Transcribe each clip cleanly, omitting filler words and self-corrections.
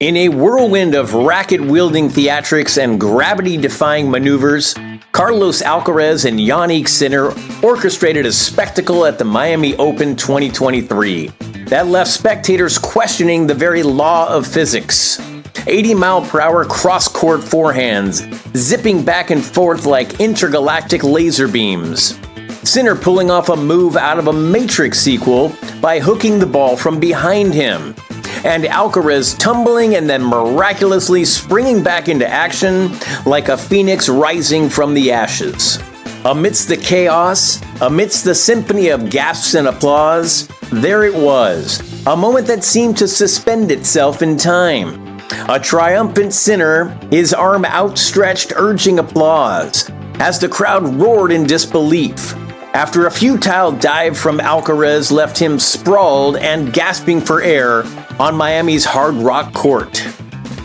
In a whirlwind of racket-wielding theatrics and gravity-defying maneuvers, Carlos Alcaraz and Jannik Sinner orchestrated a spectacle at the Miami Open 2023 that left spectators questioning the very law of physics. 80-mile-per-hour cross-court forehands, zipping back and forth like intergalactic laser beams. Sinner pulling off a move out of a Matrix sequel by hooking the ball from behind him. And Alcaraz tumbling and then miraculously springing back into action like a phoenix rising from the ashes. Amidst the chaos, amidst the symphony of gasps and applause, there it was, a moment that seemed to suspend itself in time. A triumphant Sinner, his arm outstretched urging applause, as the crowd roared in disbelief. After a futile dive from Alcaraz left him sprawled and gasping for air on Miami's Hard Rock court.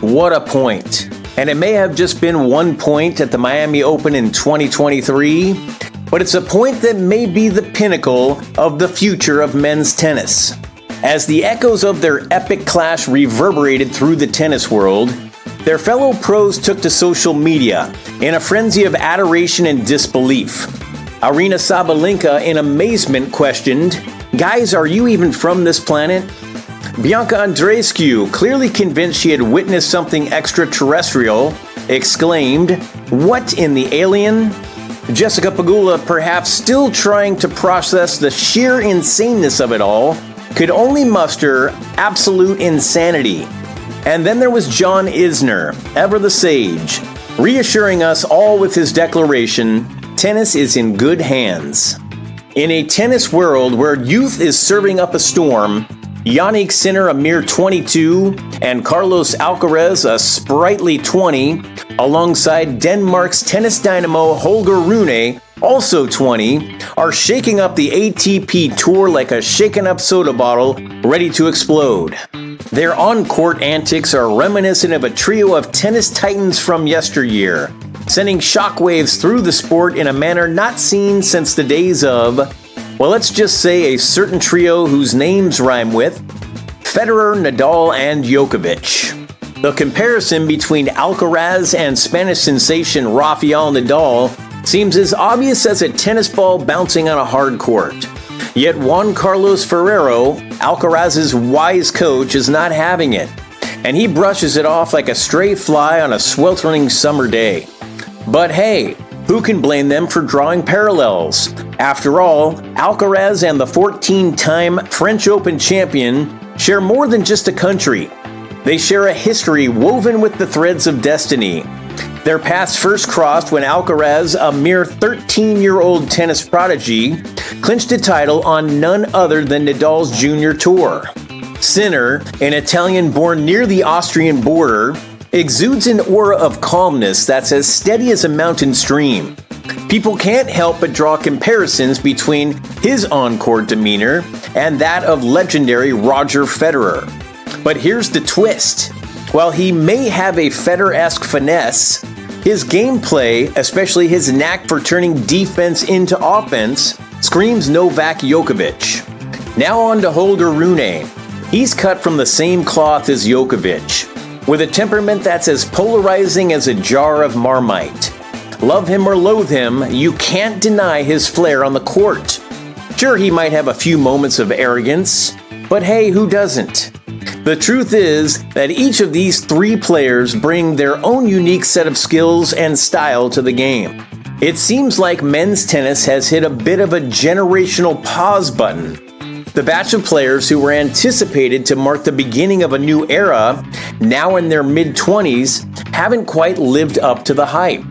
What a point. And it may have just been 1 point at the Miami Open in 2023, but it's a point that may be the pinnacle of the future of men's tennis. As the echoes of their epic clash reverberated through the tennis world, their fellow pros took to social media in a frenzy of adoration and disbelief. Aryna Sabalenka, in amazement, questioned, "Guys, are you even from this planet?" Bianca Andreescu, clearly convinced she had witnessed something extraterrestrial, exclaimed, "What in the alien?" Jessica Pegula, perhaps still trying to process the sheer insaneness of it all, could only muster absolute insanity. And then there was John Isner, ever the sage, reassuring us all with his declaration, "Tennis is in good hands." In a tennis world where youth is serving up a storm, Jannik Sinner, a mere 22, and Carlos Alcaraz, a sprightly 20, alongside Denmark's tennis dynamo Holger Rune, also 20, are shaking up the ATP Tour like a shaken-up soda bottle ready to explode. Their on-court antics are reminiscent of a trio of tennis titans from yesteryear, sending shockwaves through the sport in a manner not seen since the days of, well, let's just say a certain trio whose names rhyme with Federer, Nadal, and Djokovic. The comparison between Alcaraz and Spanish sensation Rafael Nadal seems as obvious as a tennis ball bouncing on a hard court. Yet Juan Carlos Ferrero, Alcaraz's wise coach, is not having it, and he brushes it off like a stray fly on a sweltering summer day. But hey, who can blame them for drawing parallels? After all, Alcaraz and the 14-time French Open champion share more than just a country. They share a history woven with the threads of destiny. Their paths first crossed when Alcaraz, a mere 13-year-old tennis prodigy, clinched a title on none other than Nadal's junior tour. Sinner, an Italian born near the Austrian border, exudes an aura of calmness that's as steady as a mountain stream. People can't help but draw comparisons between his on-court demeanor and that of legendary Roger Federer. But here's the twist. While he may have a Federer-esque finesse, his gameplay, especially his knack for turning defense into offense, screams Novak Djokovic. Now on to Holger Rune. He's cut from the same cloth as Djokovic, with a temperament that's as polarizing as a jar of Marmite. Love him or loathe him, you can't deny his flair on the court. Sure, he might have a few moments of arrogance, but hey, who doesn't? The truth is that each of these three players bring their own unique set of skills and style to the game. It seems like men's tennis has hit a bit of a generational pause button. The batch of players who were anticipated to mark the beginning of a new era, now in their mid-20s, haven't quite lived up to the hype.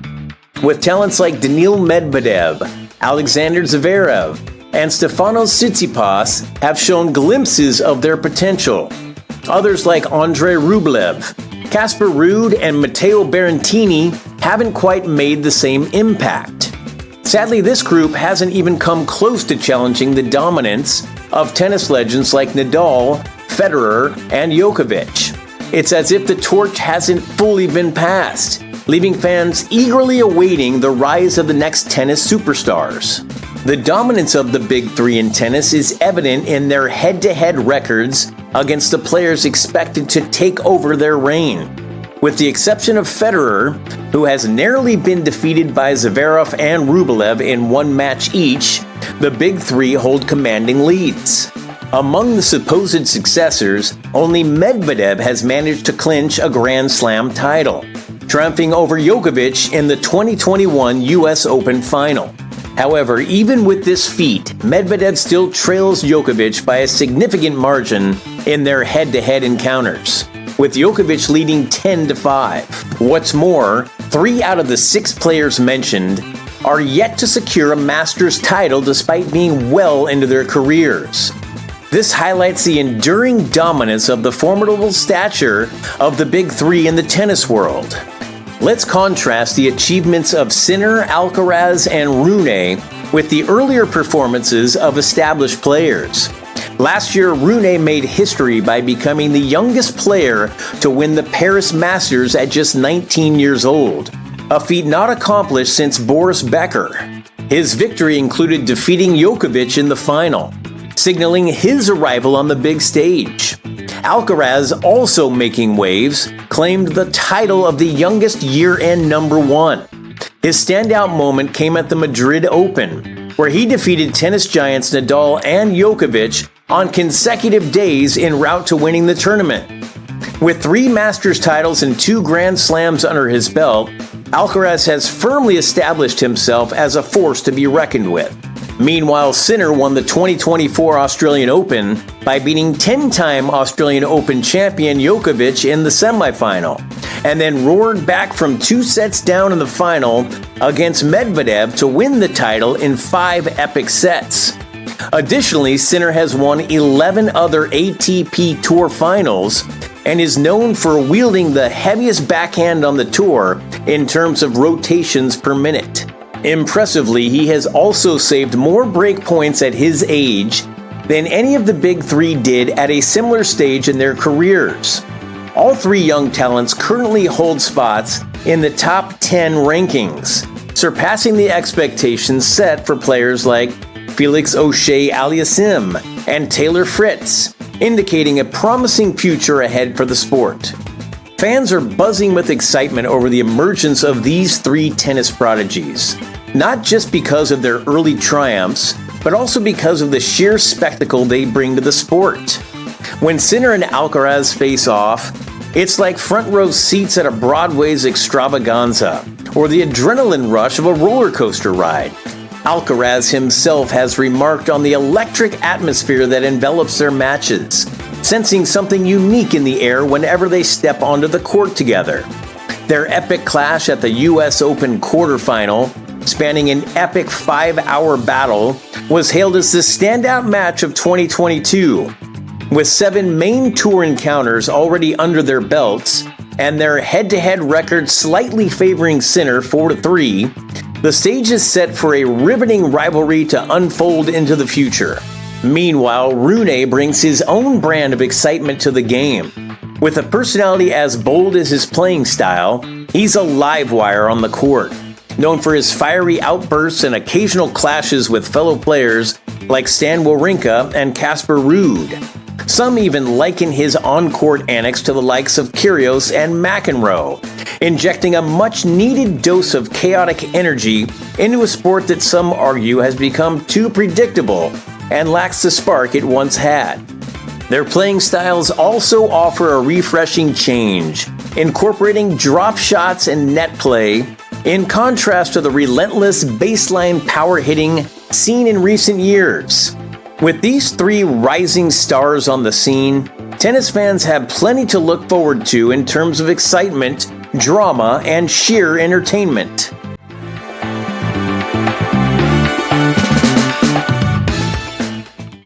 With talents like Daniil Medvedev, Alexander Zverev, and Stefanos Tsitsipas have shown glimpses of their potential. Others like Andrei Rublev, Casper Ruud, and Matteo Berrettini haven't quite made the same impact. Sadly, this group hasn't even come close to challenging the dominance of tennis legends like Nadal, Federer, and Djokovic. It's as if the torch hasn't fully been passed, leaving fans eagerly awaiting the rise of the next tennis superstars. The dominance of the big three in tennis is evident in their head-to-head records against the players expected to take over their reign. With the exception of Federer, who has narrowly been defeated by Zverev and Rublev in one match each, the big three hold commanding leads. Among the supposed successors, only Medvedev has managed to clinch a Grand Slam title, triumphing over Djokovic in the 2021 US Open final. However, even with this feat, Medvedev still trails Djokovic by a significant margin in their head-to-head encounters, with Djokovic leading 10-5. What's more, 3 out of the 6 players mentioned are yet to secure a Masters title despite being well into their careers. This highlights the enduring dominance of the formidable stature of the big three in the tennis world. Let's contrast the achievements of Sinner, Alcaraz, and Rune with the earlier performances of established players. Last year, Rune made history by becoming the youngest player to win the Paris Masters at just 19 years old, a feat not accomplished since Boris Becker. His victory included defeating Djokovic in the final, signaling his arrival on the big stage. Alcaraz, also making waves, claimed the title of the youngest year-end number 1. His standout moment came at the Madrid Open, where he defeated tennis giants Nadal and Djokovic on consecutive days en route to winning the tournament. With 3 Masters titles and 2 Grand Slams under his belt, Alcaraz has firmly established himself as a force to be reckoned with. Meanwhile, Sinner won the 2024 Australian Open by beating 10-time Australian Open champion Djokovic in the semifinal, and then roared back from 2 sets down in the final against Medvedev to win the title in 5 epic sets. Additionally, Sinner has won 11 other ATP Tour finals and is known for wielding the heaviest backhand on the tour in terms of rotations per minute. Impressively, he has also saved more break points at his age than any of the big three did at a similar stage in their careers. All 3 young talents currently hold spots in the top 10 rankings, surpassing the expectations set for players like Felix Auger-Aliassime and Taylor Fritz, indicating a promising future ahead for the sport. Fans are buzzing with excitement over the emergence of these 3 tennis prodigies, not just because of their early triumphs, but also because of the sheer spectacle they bring to the sport. When Sinner and Alcaraz face off, it's like front row seats at a Broadway's extravaganza, or the adrenaline rush of a roller coaster ride. Alcaraz himself has remarked on the electric atmosphere that envelops their matches, sensing something unique in the air whenever they step onto the court together. Their epic clash at the US Open quarterfinal, spanning an epic 5-hour battle, was hailed as the standout match of 2022. With 7 main tour encounters already under their belts, and their head-to-head record slightly favoring Sinner 4-3, the stage is set for a riveting rivalry to unfold into the future. Meanwhile, Rune brings his own brand of excitement to the game. With a personality as bold as his playing style, he's a live wire on the court, known for his fiery outbursts and occasional clashes with fellow players like Stan Wawrinka and Casper Ruud. Some even liken his on-court antics to the likes of Kyrgios and McEnroe, injecting a much-needed dose of chaotic energy into a sport that some argue has become too predictable and lacks the spark it once had. Their playing styles also offer a refreshing change, incorporating drop shots and net play, in contrast to the relentless baseline power hitting seen in recent years. With these 3 rising stars on the scene, tennis fans have plenty to look forward to in terms of excitement, drama, and sheer entertainment.